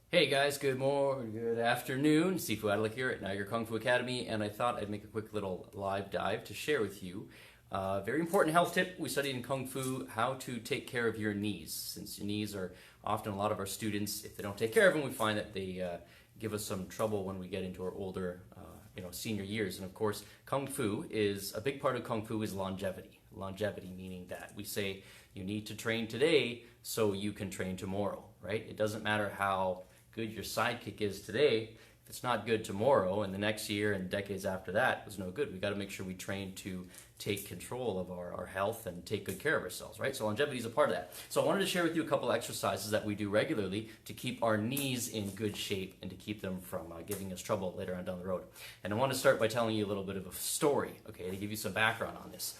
Hey guys, good morning, good afternoon. Sifu Adalik here at Niagara Kung Fu Academy, and I thought I'd make a quick little live dive to share with you a very important health tip we studied in Kung Fu: how to take care of your knees. Since your knees are often a lot of our students, if they don't take care of them, we find that they give us some trouble when we get into our older, senior years. And of course, Kung Fu is a big part of Kung Fu is longevity. Longevity meaning that we say you need to train today so you can train tomorrow, right? It doesn't matter how good your sidekick is today, if it's not good tomorrow and the next year and decades after that, it's no good. We got to make sure we train to take control of our health and take good care of ourselves, right? So longevity is a part of that. So I wanted to share with you a couple exercises that we do regularly to keep our knees in good shape and to keep them from giving us trouble later on down the road. And I want to start by telling you a little bit of a story, okay, to give you some background on this.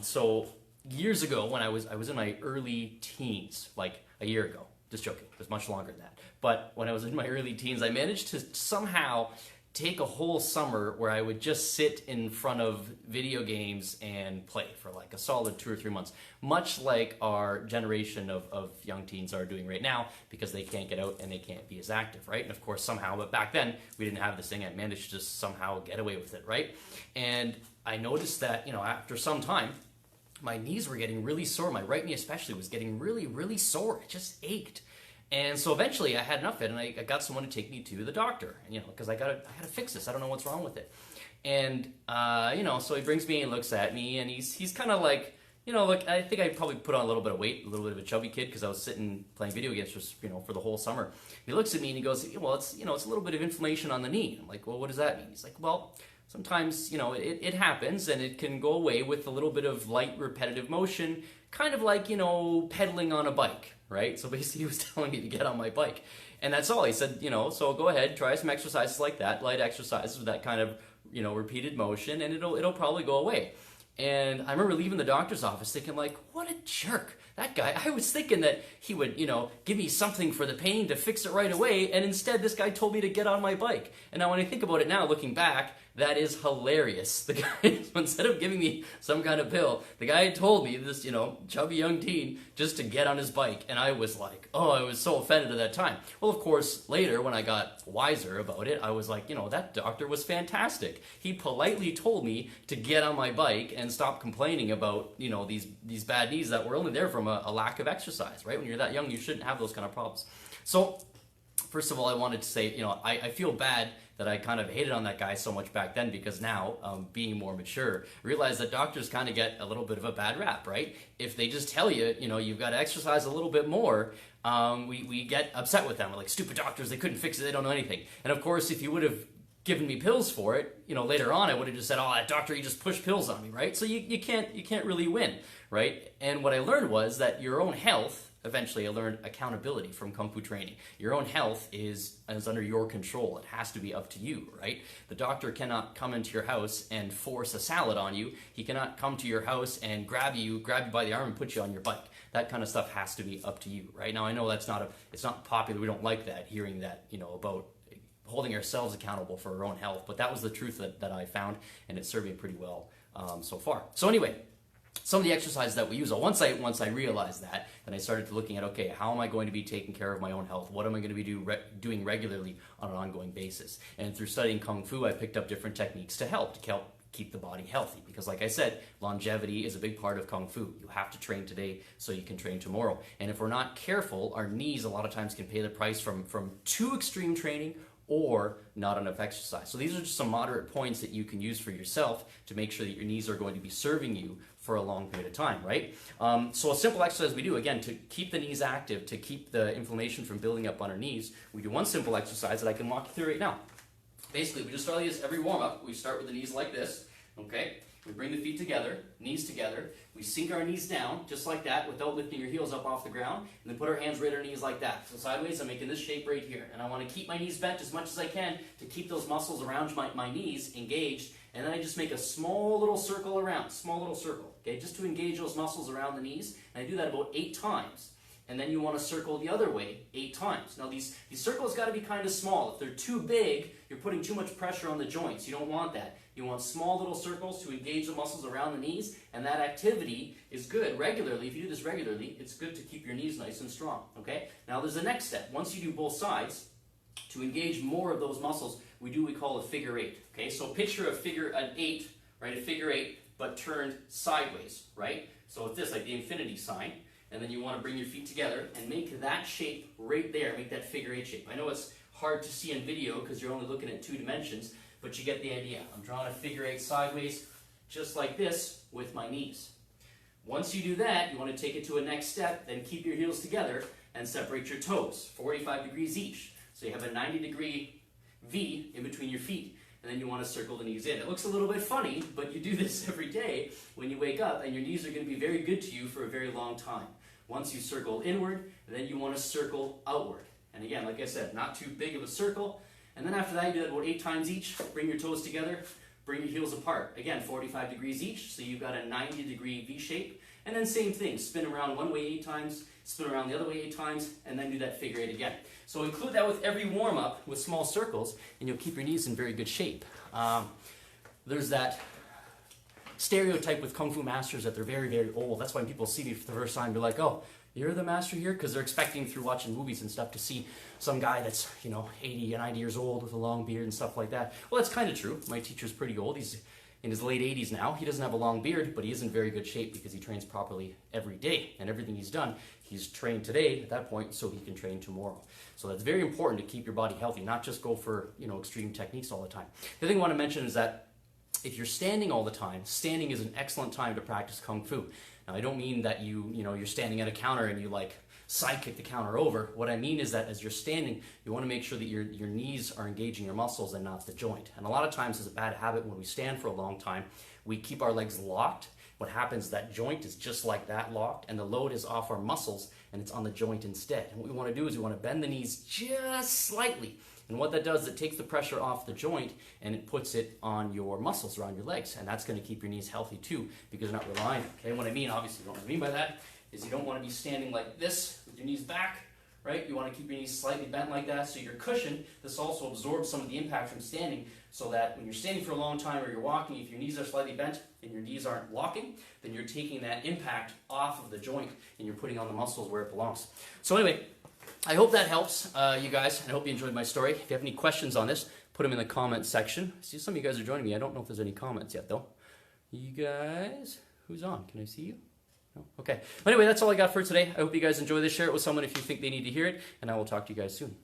So years ago, when I was in my early teens, like a year ago, just joking, it was much longer than that. But when I was in my early teens, I managed to somehow take a whole summer where I would just sit in front of video games and play for like a solid 2 or 3 months, much like our generation of young teens are doing right now because they can't get out and they can't be as active, right? And of course, somehow, but back then, we didn't have this thing. I managed to just somehow get away with it, right? And I noticed that, after some time, my knees were getting really sore. My right knee especially was getting really, really sore. It just ached. And so eventually I had enough of it, and I got someone to take me to the doctor, because I had to fix this. I don't know what's wrong with it. And, so he brings me and looks at me, and he's kind of like, look, I think I probably put on a little bit of weight, a little bit of a chubby kid, because I was sitting playing video games for the whole summer. And he looks at me and he goes, well, it's a little bit of inflammation on the knee. I'm like, well, what does that mean? He's like, well, sometimes, it happens, and it can go away with a little bit of light repetitive motion, kind of like, pedaling on a bike, right? So basically he was telling me to get on my bike. And that's all. He said, so go ahead, try some exercises like that, light exercises with that kind of, repeated motion, and it'll probably go away. And I remember leaving the doctor's office thinking, like, what a jerk. That guy, I was thinking that he would, give me something for the pain to fix it right away, and instead this guy told me to get on my bike. And now when I think about it now, looking back, that is hilarious. The guy, instead of giving me some kind of pill, the guy told me, this, chubby young teen, just to get on his bike. And I was like, oh, I was so offended at that time. Well, of course, later when I got wiser about it, I was like, that doctor was fantastic. He politely told me to get on my bike and stop complaining about, these bad knees that were only there from a lack of exercise, right? When you're that young, you shouldn't have those kind of problems. So, first of all, I wanted to say, I feel bad that I kind of hated on that guy so much back then, because now, being more mature, realize that doctors kind of get a little bit of a bad rap, right? If they just tell you, you've got to exercise a little bit more, we get upset with them. We're like, stupid doctors, they couldn't fix it, they don't know anything. And of course, if you would have given me pills for it, later on I would have just said, oh, that doctor, he just pushed pills on me, right? So you can't really win, right? And what I learned was that your own health, eventually I learned accountability from Kung Fu training. Your own health is under your control. It has to be up to you, right? The doctor cannot come into your house and force a salad on you. He cannot come to your house and grab you by the arm and put you on your bike. That kind of stuff has to be up to you, right? Now I know it's not popular. We don't like that, hearing that, about holding ourselves accountable for our own health, but that was the truth that I found, and it served me pretty well so far. So anyway, some of the exercises that we use, once I realized that, then I started looking at, okay, how am I going to be taking care of my own health? What am I going to be doing regularly on an ongoing basis? And through studying Kung Fu, I picked up different techniques to help keep the body healthy. Because like I said, longevity is a big part of Kung Fu. You have to train today so you can train tomorrow. And if we're not careful, our knees a lot of times can pay the price from too extreme training or not enough exercise. So these are just some moderate points that you can use for yourself to make sure that your knees are going to be serving you for a long period of time, right? So a simple exercise we do, again, to keep the knees active, to keep the inflammation from building up on our knees, we do one simple exercise that I can walk you through right now. Basically, we just start this every warm-up. We start with the knees like this, okay? We bring the feet together, knees together. We sink our knees down, just like that, without lifting your heels up off the ground, and then put our hands right on our knees like that. So sideways, I'm making this shape right here. And I want to keep my knees bent as much as I can to keep those muscles around my knees engaged. And then I just make a small little circle around, okay, just to engage those muscles around the knees. And I do that about 8 times. and then you want to circle the other way 8 times. Now these circles got to be kind of small. If they're too big, you're putting too much pressure on the joints. You don't want that. You want small little circles to engage the muscles around the knees, and that activity is good regularly. If you do this regularly, it's good to keep your knees nice and strong, okay? Now there's the next step. Once you do both sides, to engage more of those muscles, we do what we call a figure 8, okay? So picture an 8, right, a figure 8, but turned sideways, right? So it's this, like the infinity sign, and then you want to bring your feet together and make that shape right there, make that figure 8 shape. I know it's hard to see in video because you're only looking at 2 dimensions, but you get the idea. I'm drawing a figure 8 sideways, just like this, with my knees. Once you do that, you want to take it to a next step, then keep your heels together and separate your toes, 45 degrees each. So you have a 90-degree V in between your feet, and then you want to circle the knees in. It looks a little bit funny, but you do this every day when you wake up, and your knees are going to be very good to you for a very long time. Once you circle inward, then you want to circle outward. And again, like I said, not too big of a circle. And then after that, you do that about 8 times each. Bring your toes together, bring your heels apart. Again, 45 degrees each, so you've got a 90-degree V shape. And then same thing, spin around one way 8 times, spin around the other way 8 times, and then do that figure 8 again. So include that with every warm-up with small circles, and you'll keep your knees in very good shape. There's that stereotype with Kung Fu masters that they're very, very old. That's why when people see me for the first time, they're like, oh, you're the master here? Because they're expecting through watching movies and stuff to see some guy that's, 80 and 90 years old with a long beard and stuff like that. Well, that's kind of true. My teacher's pretty old. He's in his late 80s now. He doesn't have a long beard, but he is in very good shape because he trains properly every day. And everything he's done, he's trained today at that point so he can train tomorrow. So that's very important to keep your body healthy, not just go for, extreme techniques all the time. The thing I want to mention is that if you're standing all the time, standing is an excellent time to practice Kung Fu. Now, I don't mean that you're standing at a counter and you sidekick the counter over. What I mean is that as you're standing, you want to make sure that your knees are engaging your muscles and not the joint. And a lot of times it's a bad habit when we stand for a long time, we keep our legs locked. What happens is that joint is just like that locked, and the load is off our muscles and it's on the joint instead. And what we want to do is we want to bend the knees just slightly. And what that does is it takes the pressure off the joint and it puts it on your muscles around your legs. And that's going to keep your knees healthy too because you're not relying. Okay, what I mean, obviously, what I mean by that is you don't want to be standing like this with your knees back, right? You want to keep your knees slightly bent like that so your cushion, this also absorbs some of the impact from standing so that when you're standing for a long time or you're walking, if your knees are slightly bent and your knees aren't locking, then you're taking that impact off of the joint and you're putting on the muscles where it belongs. So anyway, I hope that helps you guys, and I hope you enjoyed my story. If you have any questions on this, put them in the comments section. I see some of you guys are joining me. I don't know if there's any comments yet, though. You guys, who's on? Can I see you? No? Okay. But anyway, that's all I got for today. I hope you guys enjoy this. Share it with someone if you think they need to hear it, and I will talk to you guys soon.